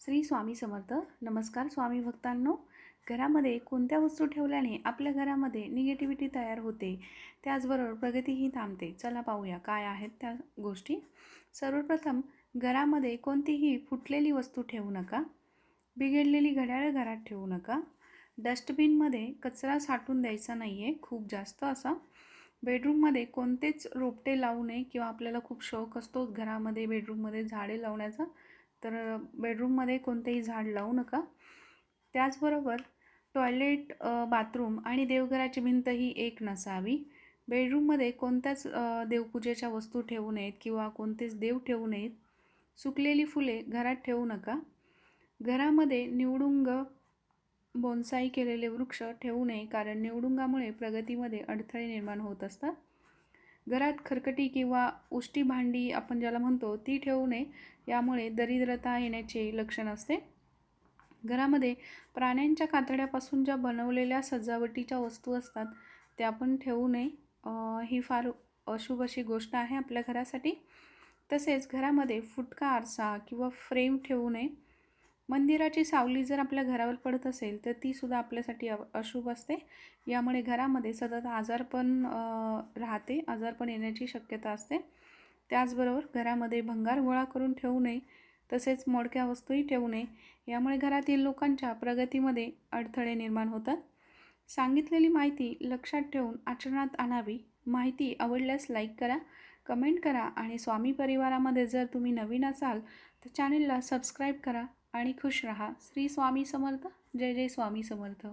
श्री स्वामी समर्थ. नमस्कार स्वामी भक्तांनो. घरामध्ये कोणत्या वस्तू ठेवल्याने आपल्या घरामध्ये निगेटिव्हिटी तयार होते, त्याचबरोबर प्रगतीही थांबते. चला पाहूया काय आहेत त्या गोष्टी. सर्वप्रथम, घरामध्ये कोणतीही फुटलेली वस्तू ठेवू नका. बिघडलेली घड्याळ घरात ठेवू नका. डस्टबिनमध्ये कचरा साठवून द्यायचा नाही आहे खूप जास्त असा. बेडरूममध्ये कोणतेच रोपटे लावू नये किंवा आपल्याला खूप शौक असतो घरामध्ये बेडरूममध्ये झाडे लावण्याचा, तर बेडरूममध्ये कोणतेही झाड लावू नका. त्याचबरोबर टॉयलेट, बाथरूम आणि देवघराची भिंत ही एक नसावी. बेडरूममध्ये कोणत्याच देवपूजेच्या वस्तू ठेवू नयेत किंवा कोणतेच देव ठेवू नयेत. सुकलेली फुले घरात ठेवू नका. घरामध्ये निवडुंग, बोन्साई केलेले वृक्ष ठेवू नये, कारण निवडुंगामुळे प्रगतीमध्ये अडथळे निर्माण होत असतात. घरात खरकटी किंवा उष्टी भांडी आपण ज्याला म्हणतो ती ठेवू नये, यामुळे दरिद्रता येण्याचे लक्षण असते. घरामध्ये प्राण्यांच्या कातड्यापासून ज्या बनवलेल्या सजावटीच्या वस्तू असतात त्या पण ठेवू नये. ही फार अशुभ अशी गोष्ट आहे आपल्या घरासाठी. तसेच घरामध्ये फुटका आरसा किंवा फ्रेम ठेवू नये. मंदिराची सावली जर आपल्या घरावर पडत असेल तर ती सुद्धा आपल्यासाठी अशुभ असते. यामुळे घरामध्ये सतत आजारपण राहते, आजारपण येण्याची शक्यता असते. त्याचबरोबर घरामध्ये भंगार गोळा करून ठेवू नये, तसेच मोडक्या वस्तूही ठेवू नये. यामुळे घरातील लोकांच्या प्रगतीमध्ये अडथळे निर्माण होतात. सांगितलेली माहिती लक्षात ठेवून आचरणात आणावी. माहिती आवडल्यास लाईक करा, कमेंट करा आणि स्वामी परिवारामध्ये जर तुम्ही नवीन असाल तर चॅनलला सबस्क्राईब करा आणि खुश रहा. श्री स्वामी समर्थ. जय जय स्वामी समर्थ.